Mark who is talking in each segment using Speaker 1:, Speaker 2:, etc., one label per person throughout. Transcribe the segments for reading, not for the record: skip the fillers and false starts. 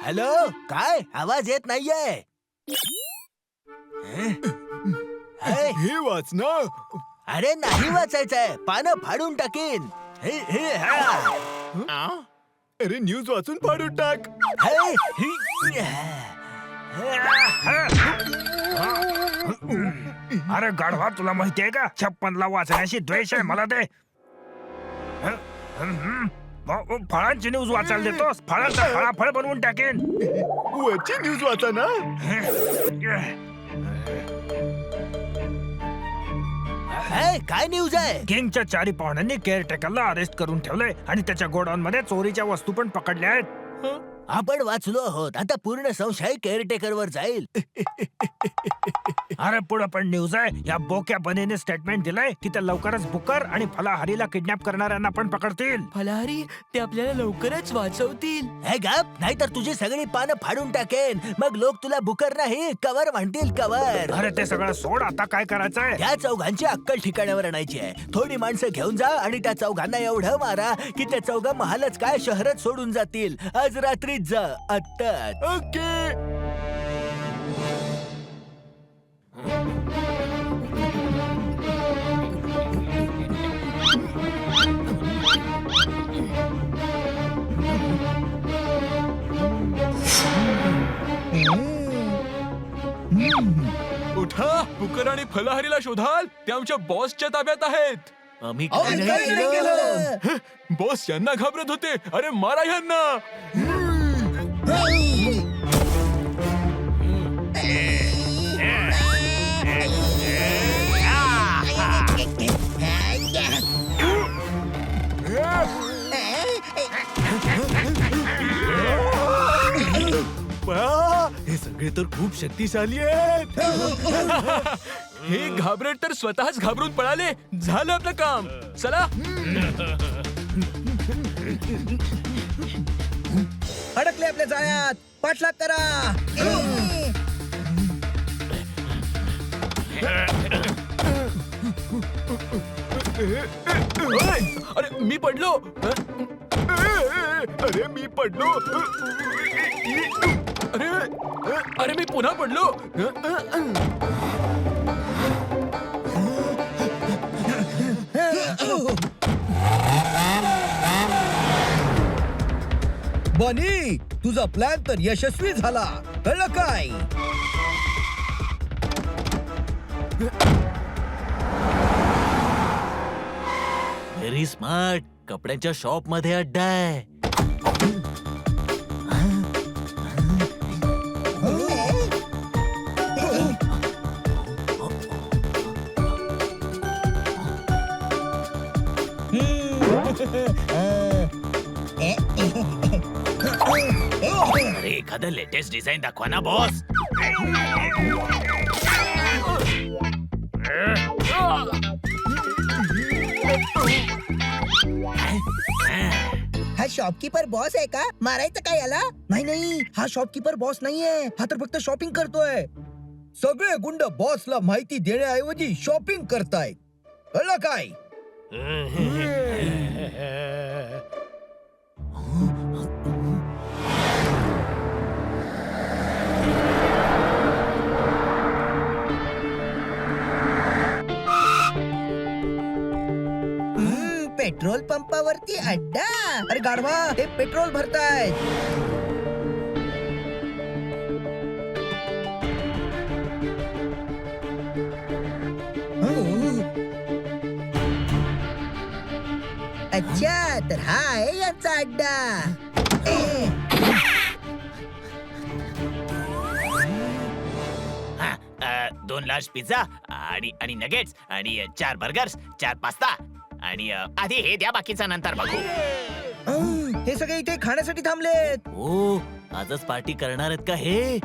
Speaker 1: Hello, काय आवाज येत नाहीये?
Speaker 2: हे वाच ना.
Speaker 1: अरे नाही वाचायचंय, पानं फाडून टाकीन.
Speaker 2: अरे न्यूज वाचून फाडून टाक.
Speaker 3: अरे गाढवा, तुला माहितीये का 56ला वाचण्याशी द्वेष आहे मला ते. फळांची न्यूज वाचायला देतोस? फळांचा फळाफळ बनवून टाकेन.
Speaker 2: वरची न्यूज वाचा ना.
Speaker 1: काय न्यूज आहे?
Speaker 3: किंगच्या 4 पाहुण्यांनी केअरटेकरला अरेस्ट करून ठेवलंय आणि त्याच्या गोडाऊन मध्ये चोरीच्या वस्तू पण पकडल्या आहेत.
Speaker 1: आपण वाचलो आहोत, आता पूर्ण संशय केअरटेकर वर जाईल.
Speaker 3: अरे पुढे पण न्यूज आहे. या बोक्या बनेने स्टेटमेंट दिलंय की ते लवकरच बुकर आणि फलाहारीला किडनॅप करणाऱ्यांना पण पकडतील.
Speaker 4: फलाहारी, ते आपल्याला लवकरच वाचवतील.
Speaker 1: हे गप, नाहीतर तुझी सगळी पानं फाडून टाकेन. मग लोक तुला बुकर नाही कवर म्हणतील, कवर.
Speaker 3: अरे ते सगळं सोड, आता काय करायचंय?
Speaker 1: त्या चौघांची अक्कल ठिकाणावर आणायची आहे. थोडी माणसं घेऊन जा आणि त्या चौघांना एवढं मारा की त्या चौघा महालच काय शहरच सोडून जातील. आज रात्रीच जा, आत्ताच.
Speaker 2: ओके. उठा, बुकर आणि फलाहारीला शोधाल. ते आमच्या बॉसच्या ताब्यात आहेत.
Speaker 1: आम्ही काय नाही केलं.
Speaker 2: बॉस यांना घाबरत होते. अरे मारा यांना. हे सगळे तर खूप शक्तिशाली आहेत. हे घाबरट तर स्वतःच घाबरून पळाले. झालं आपलं काम. चला.
Speaker 4: अडकले आपल्या जाळ्यात. पाठलाग करा.
Speaker 2: अरे मी पडलो. अरे मी पडलो. अरे अरे मी पुन्हा पडलो.
Speaker 4: बनी, तुझा प्लॅन तर यशस्वी झाला. कळलं काय?
Speaker 1: Very smart. कपड्यांच्या शॉप मध्ये अड्डा आहे. अरे एखादं लेटेस्ट डिझाईन दाखवा ना बॉस.
Speaker 4: हा शॉपकीपर बॉस आहे का? मारायचं काय याला? नाही नाही, हा शॉपकीपर बॉस नाहीये. हा तर फक्त शॉपिंग करतोय. सगळे गुंड बॉसला माहिती देण्याऐवजी शॉपिंग करतायत. कळलं काय? पेट्रोल पंपावरती अड्डा. अरे गाढवा, ते पेट्रोल भरतायत. अच्छा, तर हा आहे यांचा अड्डा.
Speaker 1: दोन लार्ज पिझ्झा आणि नगेट्स आणि 4 बर्गर्स, 4 पास्ता आणि आधी हे द्या, बाकीचा नंतर बघू.
Speaker 4: हे सगळे इथे खाण्यासाठी थांबलेत.
Speaker 1: ओ, आजच पार्टी करणार आहेत का हे?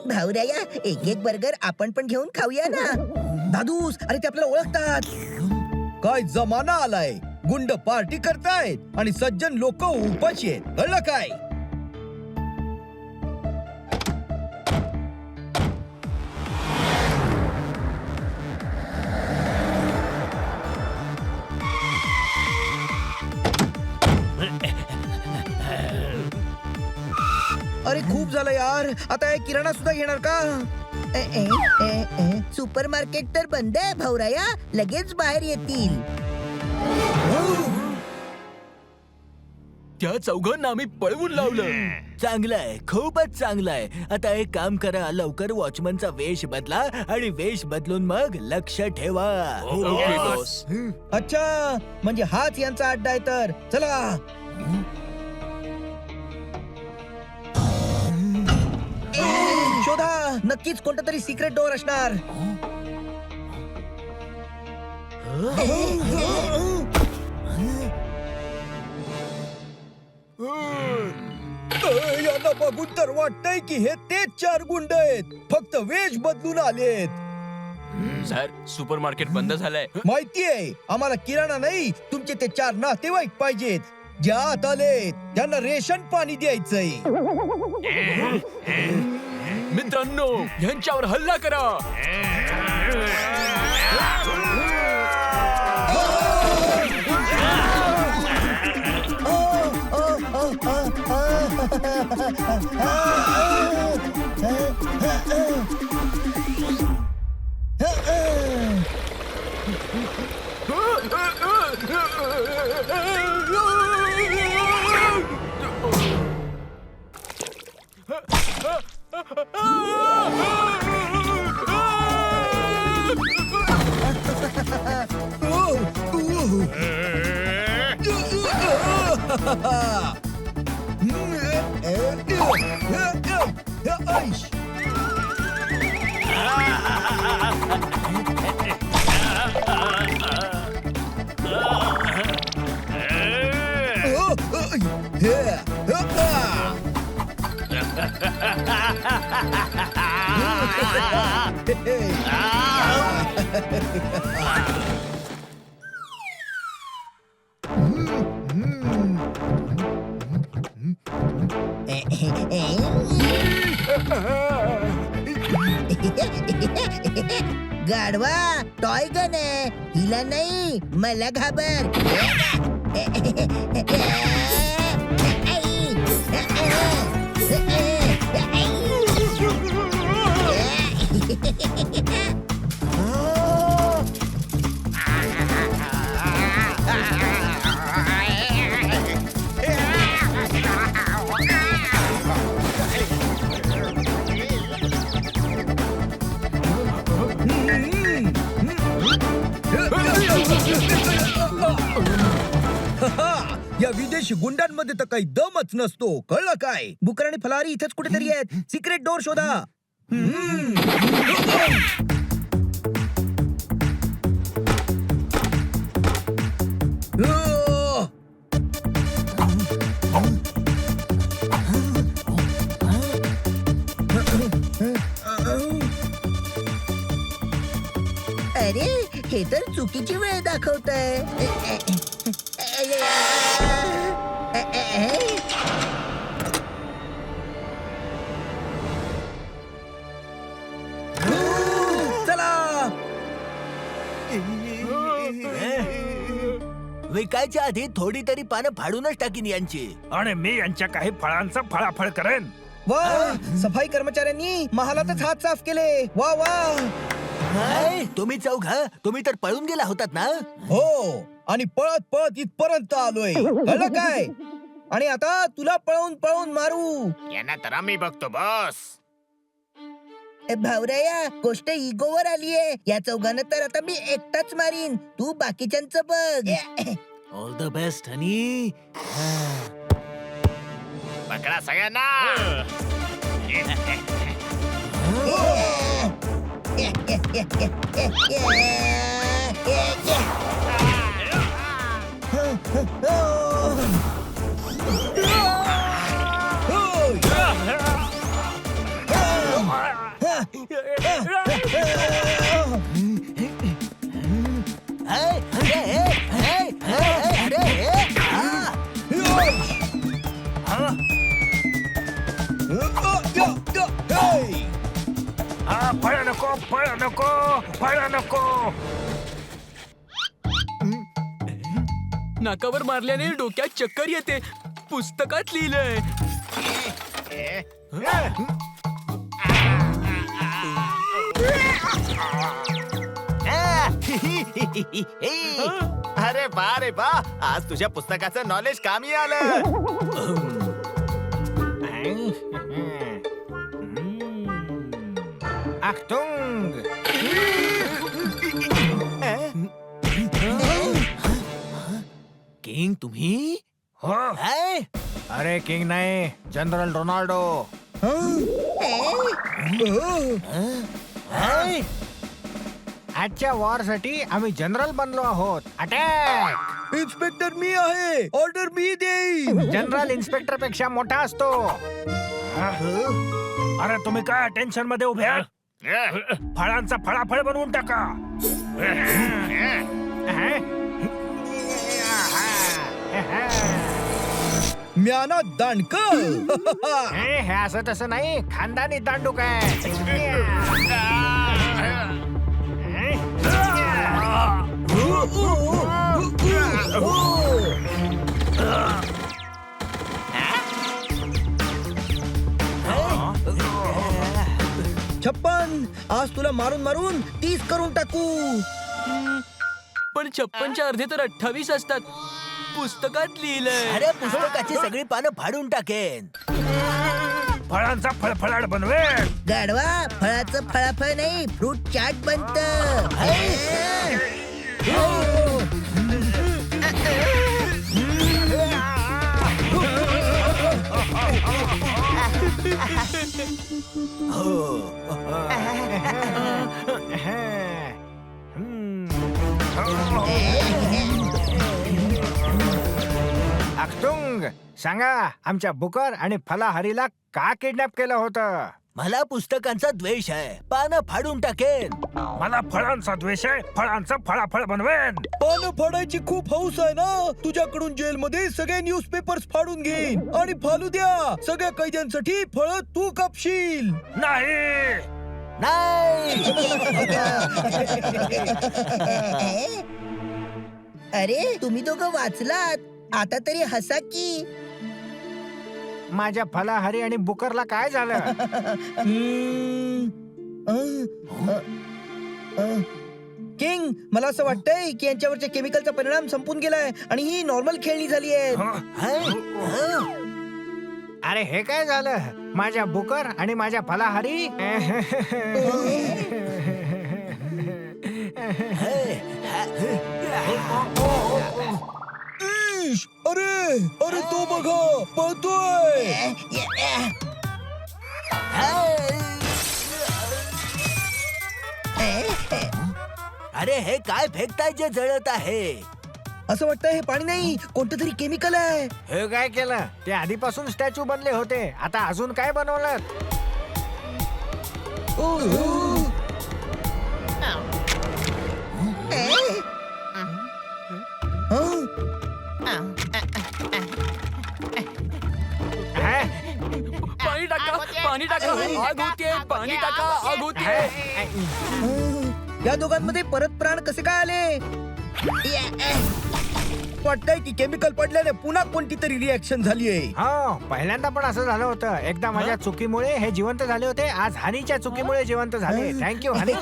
Speaker 4: भाऊराया, एक बर्गर आपण पण घेऊन खाऊया ना. दादूस, अरे ते आपल्याला ओळखतात. काय जमाना आलाय. गुंड पार्टी करतायत आणि सज्जन लोक उपाशी आहेत. कळलं काय? अरे खूप झालं यार. आता हे किराणा सुद्धा घेणार का? सुपर मार्केट तर बंद आहे भाऊराया. लगेच बाहेर येतील.
Speaker 2: त्या चौघांना आम्ही पळवून लावलं.
Speaker 1: चांगलंय, खूपच चांगलंय. आता एक काम करा, लवकर वॉचमनचा वेश बदला आणि वेश बदलून मग लक्ष ठेवा.
Speaker 2: Okay boss.
Speaker 4: अच्छा, म्हणजे हाच यांचा अड्डा आहे तर चला. शोधा, नक्कीच कोणता तरी सिक्रेट डोअर असणार. यांना बघून तर वाटतंय की हे तेच 4 गुंड आहेत, फक्त वेश बदलून आलेत.
Speaker 2: सर, सुपर मार्केट बंद झालंय.
Speaker 4: माहितीये आम्हाला किराणा नाही, तुमचे ते 4 नातेवाईक पाहिजेत. ज्या आत आलेत त्यांना रेशन पाणी द्यायचंय.
Speaker 2: मित्रांनो, यांच्यावर हल्ला करा.
Speaker 4: गाढवा, टॉय गन आहे. हिला नाही, मला घाबर. या विदेशी गुंडांमध्ये तर काही दमच नसतो, कळलं काय? बुकर आणि फलारी इथेच कुठेतरी आहेत. सिक्रेट डोअर शोधा. अरे, हे तर चुकीची वेळ दाखवतंय. चला.
Speaker 1: विकायच्या आधी थोडी तरी पानं फाडूनच टाकीन यांची.
Speaker 3: आणि मी यांच्या काही फळांचं फळाफळ करेन.
Speaker 4: वा, सफाई कर्मचाऱ्यांनी महालातच हात साफ केले. वा वा.
Speaker 1: काय? तुम्ही चौघा, तुम्ही तर पळून गेला होतात ना?
Speaker 4: हो, आणि पळत पळत इथपर्यंत आलोय, कळलं काय? आणि आता तुला पळवून पळवून मारू.
Speaker 5: यांना तर आम्ही बघतो बॉस.
Speaker 4: भावराया, गोष्ट इगोवर आलीये. या चौघांना तर आता मी एकटाच मारीन. तू बाकीच्यांचं बघ.
Speaker 1: ऑल द बेस्ट हनी.
Speaker 5: पकडा सगळ्यांना.
Speaker 3: फळ नको, फळ नको, फळ नको.
Speaker 2: नाकावर मारल्याने डोक्यात चक्कर येते. पुस्तकात लिहिलंय.
Speaker 5: अरे बा आज तुझ्या पुस्तकाचं नॉलेज कामी आलं.
Speaker 3: Achtung!
Speaker 1: किंग तुम्ही
Speaker 3: हो
Speaker 1: हाय?
Speaker 3: अरे किंग नाही जनरल रोनाल्डो.
Speaker 1: हाय?
Speaker 3: आजच्या वॉर साठी आम्ही जनरल बनलो आहोत. अटॅक!
Speaker 4: इन्स्पेक्टर मी आहे, ऑर्डर मी देईन.
Speaker 3: जनरल इन्स्पेक्टर पेक्षा मोठा असतो. अरे तुम्ही काय टेन्शन मध्ये उभ्या? फळांचा फळाफळ बनवून टाका.
Speaker 4: म्याना दांडक.
Speaker 3: हे असं तसं नाही, खानदानी दांडूक आहे.
Speaker 4: छप्पन, आज तुला मारून मारून 30 करून टाकू.
Speaker 2: पण 56च्या अर्धे तर 28 असतात. पुस्तकात लिहिलंय.
Speaker 1: अरे पुस्तकाची सगळी पानं फाडून टाकेन.
Speaker 3: फळांचा फळफळाट बनवेल.
Speaker 4: गाढवा, फळाचं फळाफळ नाही, फ्रूट चाट बनत.
Speaker 3: अक्तुंग, सांगा आमच्या बुकर आणि फलाहरीला का किडनॅप केलं होतं?
Speaker 1: मला पुस्तकांचा द्वेष आहे. पानं फाडून टाकेन.
Speaker 3: मला फळांचा द्वेष आहे. फळांचा फळाफळ बनवेन.
Speaker 4: पानं फाडायची खूप हौस आहे ना. तुझ्याकडून जेलमध्ये सगळे न्यूजपेपर्स फाडून घेईन आणि फालू द्या. सगळ्या कैद्यांसाठी फळ तू कापशील.
Speaker 3: नाही.
Speaker 1: नाही.
Speaker 4: अरे तुम्ही दोघं वाचलात, आता तरी हसा की.
Speaker 3: माझ्या फलाहारी आणि बुकरला काय झालं?
Speaker 4: किंग, मला असं वाटतंय की यांच्यावरच्या केमिकलचा परिणाम संपून गेलाय आणि ही नॉर्मल खेळणी झाली आहे.
Speaker 3: अरे हे काय झालं? माझ्या बुकर आणि माझ्या फलाहारी.
Speaker 4: इश, अरे अरे तो बघा, पळतोय.
Speaker 1: अरे हे काय फेकताय जे जळत आहे?
Speaker 4: असं वाटतंय हे पाणी नाही, कोणतं तरी केमिकल आहे.
Speaker 3: हे काय केलं? ते आधीपासून स्टॅच्यू बनले होते, आता अजून काय बनवलं?
Speaker 2: पाणी टाका, पाणी टाका. आग होतीये. पाणी टाका, आग होतीये.
Speaker 4: या दोघांमध्ये परत प्राण कसे काय आले? वाटतंय की केमिकल पडल्याने पुन्हा कोणती तरी रिॲक्शन झालीये.
Speaker 3: हो, पहिल्यांदा पण असं झालं होतं. एकदा माझ्या चुकीमुळे हे जिवंत झाले होते, आज हानीच्या चुकीमुळे जिवंत झाले. थँक्यू हनी.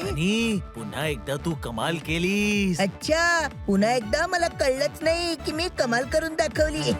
Speaker 1: आणि पुन्हा एकदा तू कमाल केलीस.
Speaker 4: अच्छा, पुन्हा एकदा मला कळलंच नाही की मी कमाल करून दाखवली.